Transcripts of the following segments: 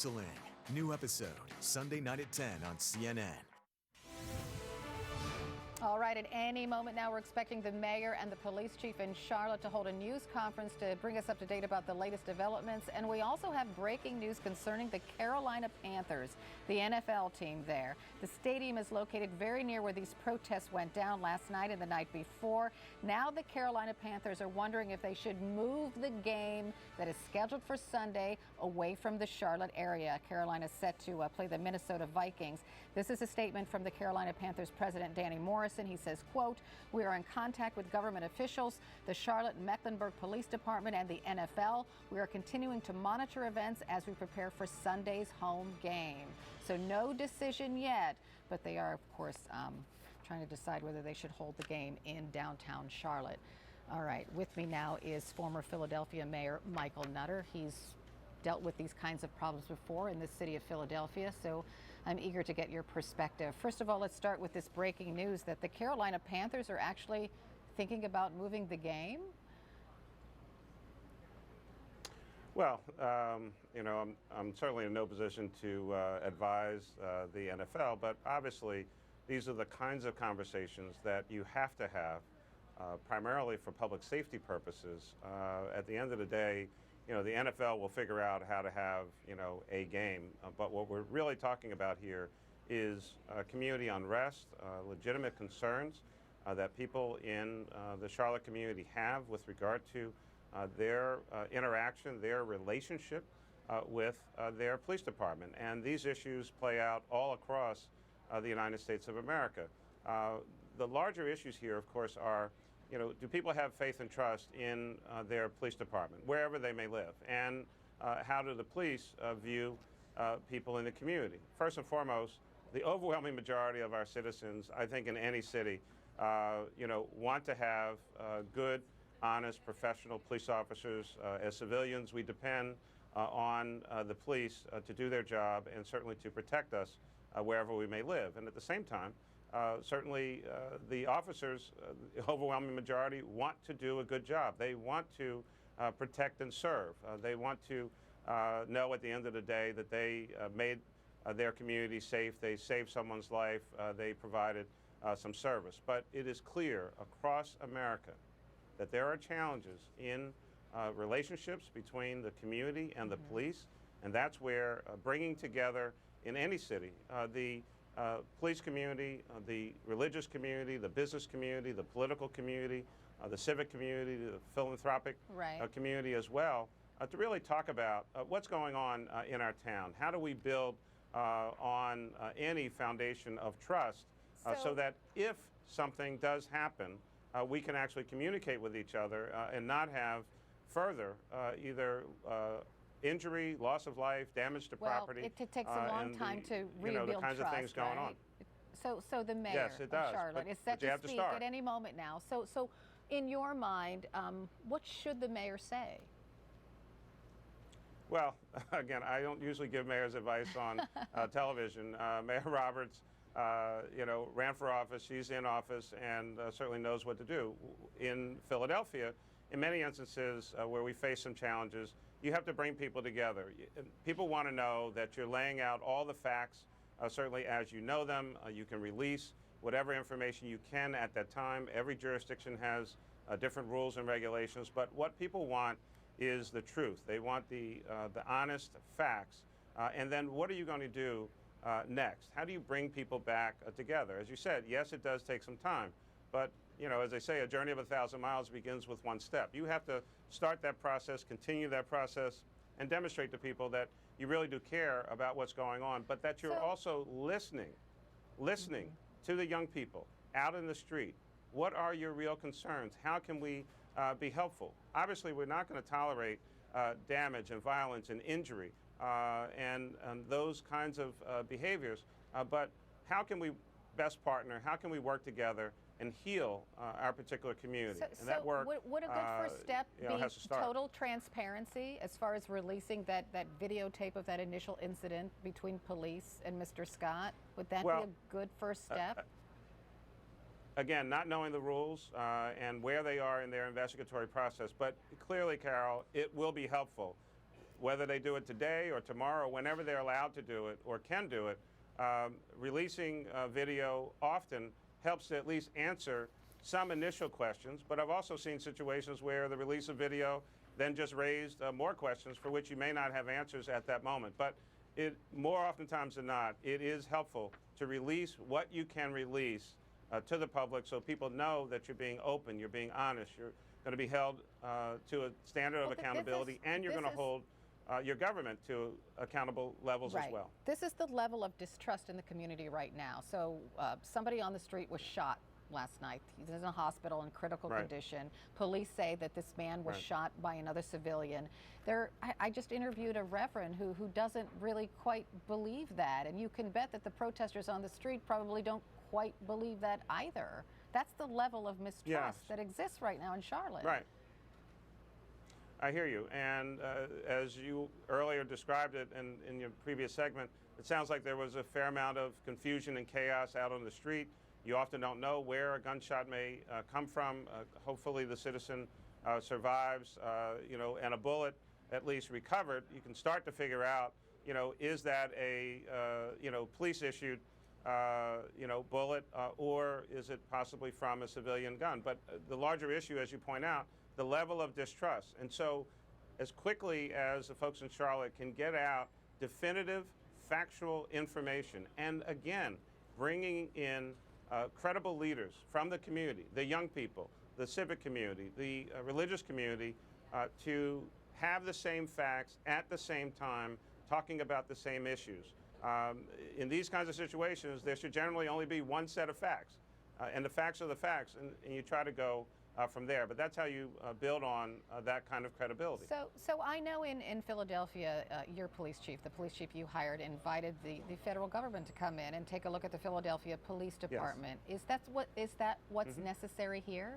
Saling. New episode, Sunday night at 10 on CNN. All right, at any moment now, we're expecting the mayor and the police chief in Charlotte to hold a news conference to bring us up to date about the latest developments. And we also have breaking news concerning the Carolina Panthers, the NFL team there. The stadium is located very near where these protests went down last night and the night before. Now the Carolina Panthers are wondering if they should move the game that is scheduled for Sunday away from the Charlotte area. Carolina is set to play the Minnesota Vikings. This is a statement from the Carolina Panthers president, Danny Morrison. He says, quote, "We are in contact with government officials, the Charlotte Mecklenburg Police Department, and the NFL. We are continuing to monitor events as we prepare for Sunday's home game." So no decision yet, but they are, of course, trying to decide whether they should hold the game in downtown Charlotte. All right, with me now is former Philadelphia Mayor Michael Nutter. He's dealt with these kinds of problems before in the city of Philadelphia, so I'm eager to get your perspective. First of all, let's start with this breaking news that the Carolina Panthers are actually thinking about moving the game. Well, I'm certainly in no position to advise the NFL, but obviously these are the kinds of conversations that you have to have, primarily for public safety purposes. At the end of the day, the NFL will figure out how to have, a game. But what we're really talking about here is community unrest, legitimate concerns that people in the Charlotte community have with regard to their interaction, their relationship with their police department. And these issues play out all across the United States of America. The larger issues here, of course, are do people have faith and trust in their police department, wherever they may live? And how do the police view people in the community? First and foremost, the overwhelming majority of our citizens, I think in any city, want to have good, honest, professional police officers. As civilians, we depend on the police to do their job and certainly to protect us wherever we may live. And at the same time, certainly the officers, the overwhelming majority, want to do a good job. They want to protect and serve. They want to know at the end of the day that they made their community safe, they saved someone's life, they provided some service. But it is clear across America that there are challenges in relationships between the community and the police, and that's where bringing together in any city the police community, the religious community, the business community, the political community, the civic community, the philanthropic community as well, to really talk about what's going on in our town. How do we build on any foundation of trust so that if something does happen, we can actually communicate with each other and not have further either injury, loss of life, damage to property. It takes a long time to rebuild the kinds trust, of things going on. So the mayor Yes, it does, of Charlotte is set to speak at any moment now. So in your mind, what should the mayor say? Well, again, I don't usually give mayors advice on television. Mayor Roberts, ran for office. She's in office and certainly knows what to do. In Philadelphia, in many instances where we face some challenges, you have to bring people together. People want to know that you're laying out all the facts, certainly as you know them. You can release whatever information you can at that time. Every jurisdiction has different rules and regulations, but what people want is the truth. They want the honest facts. And then what are you going to do next? How do you bring people back together? As you said, yes, it does take some time, but as they say, a journey of 1,000 miles begins with one step. You have to start that process, continue that process, and demonstrate to people that you really do care about what's going on, but that you're also listening to the young people out in the street. What are your real concerns? How can we be helpful? Obviously, we're not going to tolerate damage and violence and injury and those kinds of behaviors, but how can we best partner? How can we work together and heal our particular community? And that work, would a good first step be total transparency as far as releasing that videotape of that initial incident between police and Mr. Scott? Would that be a good first step? Again, not knowing the rules and where they are in their investigatory process, but clearly, Carol, it will be helpful. whether they do it today or tomorrow, whenever they're allowed to do it or can do it, releasing video often helps to at least answer some initial questions. But I've also seen situations where the release of video then just raised more questions for which you may not have answers at that moment. But more oftentimes than not, it is helpful to release what you can release to the public so people know that you're being open, you're being honest, you're going to be held to a standard of accountability, and you're going to hold your government to accountable levels as well. This is the level of distrust in the community right now. So somebody on the street was shot last night. He's in a hospital in critical condition. Police say that this man was shot by another civilian. I just interviewed a reverend who doesn't really quite believe that, and you can bet that the protesters on the street probably don't quite believe that either. That's the level of mistrust that exists right now in Charlotte. Right. I hear you. And as you earlier described it in your previous segment, it sounds like there was a fair amount of confusion and chaos out on the street. You often don't know where a gunshot may come from. Hopefully the citizen survives, and a bullet at least recovered. You can start to figure out, is that a, police-issued, bullet, or is it possibly from a civilian gun? But the larger issue, as you point out, the level of distrust. And so as quickly as the folks in Charlotte can get out definitive, factual information, and again, bringing in credible leaders from the community, the young people, the civic community, the religious community, to have the same facts at the same time, talking about the same issues. In these kinds of situations, there should generally only be one set of facts, and the facts are the facts, and you try to go from there. But that's how you build on that kind of credibility. So I know in Philadelphia, your police chief, the police chief you hired, invited the federal government to come in and take a look at the Philadelphia Police Department. Is that what's necessary here?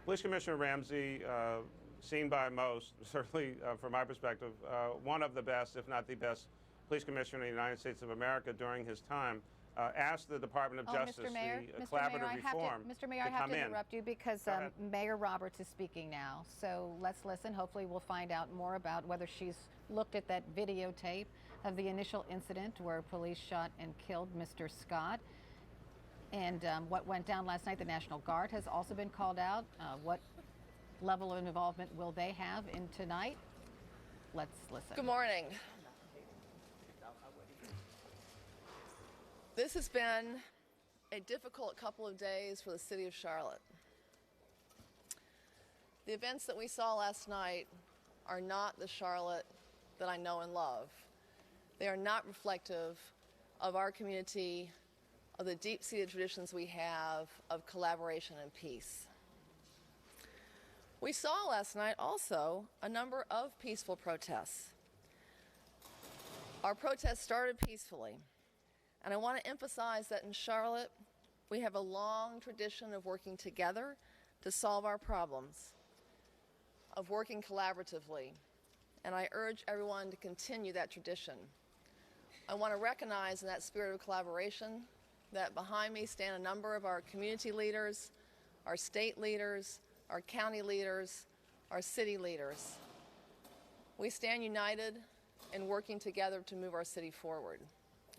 Police Commissioner Ramsey, seen by most, certainly from my perspective, one of the best, if not the best, police commissioner in the United States of America during his time, asked the Department of Justice, the collaborative reform, Mr. Mayor, I have to interrupt you because Mayor Roberts is speaking now. So let's listen. Hopefully we'll find out more about whether she's looked at that videotape of the initial incident where police shot and killed Mr. Scott. And what went down last night, the National Guard has also been called out. What level of involvement will they have in tonight? Let's listen. Good morning. This has been a difficult couple of days for the city of Charlotte. The events that we saw last night are not the Charlotte that I know and love. They are not reflective of our community, of the deep-seated traditions we have of collaboration and peace. We saw last night also a number of peaceful protests. Our protests started peacefully. And I want to emphasize that in Charlotte, we have a long tradition of working together to solve our problems, of working collaboratively. And I urge everyone to continue that tradition. I want to recognize in that spirit of collaboration that behind me stand a number of our community leaders, our state leaders, our county leaders, our city leaders. We stand united in working together to move our city forward.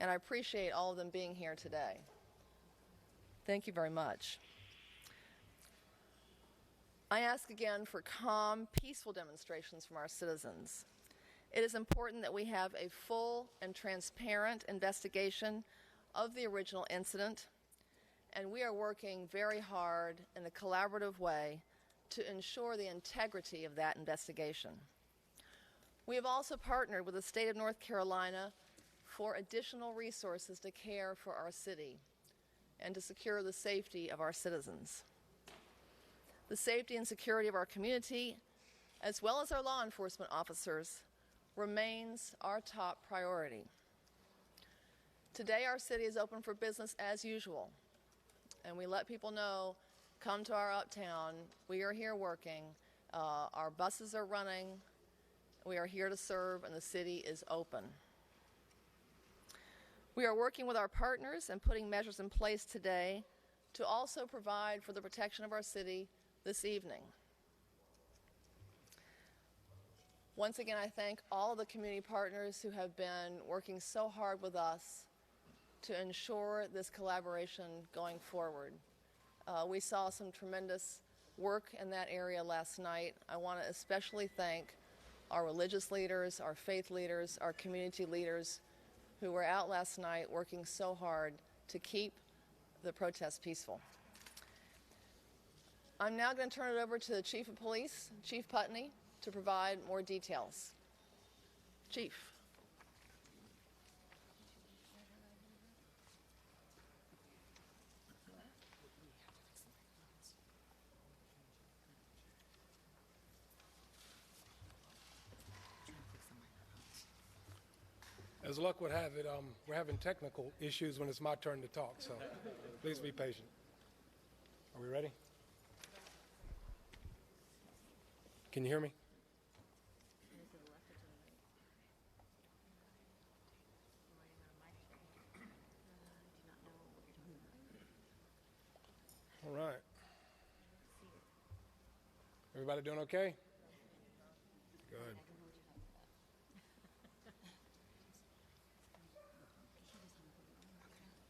And I appreciate all of them being here today. Thank you very much. I ask again for calm, peaceful demonstrations from our citizens. It is important that we have a full and transparent investigation of the original incident, and we are working very hard in a collaborative way to ensure the integrity of that investigation. We have also partnered with the state of North Carolina for additional resources to care for our city and to secure the safety of our citizens. The safety and security of our community, as well as our law enforcement officers, remains our top priority. Today, our city is open for business as usual, and we let people know, come to our uptown, we are here working, our buses are running, we are here to serve, and the city is open. We are working with our partners and putting measures in place today to also provide for the protection of our city this evening. Once again, I thank all of the community partners who have been working so hard with us to ensure this collaboration going forward. We saw some tremendous work in that area last night. I want to especially thank our religious leaders, our faith leaders, our community leaders who were out last night working so hard to keep the protests peaceful. I'm now going to turn it over to the Chief of Police, Chief Putney, to provide more details. Chief. As luck would have it, we're having technical issues when it's my turn to talk, so please be patient. Are we ready? Can you hear me? All right. Everybody doing okay? Good.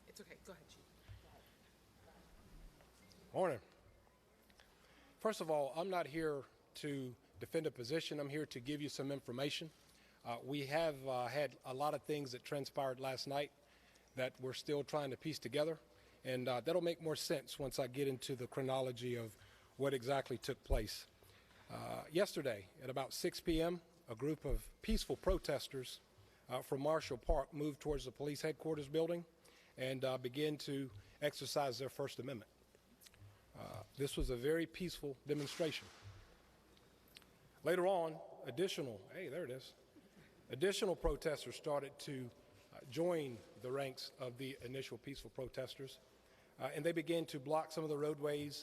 It's okay. Go ahead, Chief. Morning. First of all, I'm not here to defend a position. I'm here to give you some information. We have had a lot of things that transpired last night that we're still trying to piece together, and that'll make more sense once I get into the chronology of what exactly took place. Yesterday, at about 6 p.m., a group of peaceful protesters from Marshall Park moved towards the police headquarters building and began to exercise their First Amendment. This was a very peaceful demonstration. Later on, additional protesters started to join the ranks of the initial peaceful protesters, and they began to block some of the roadways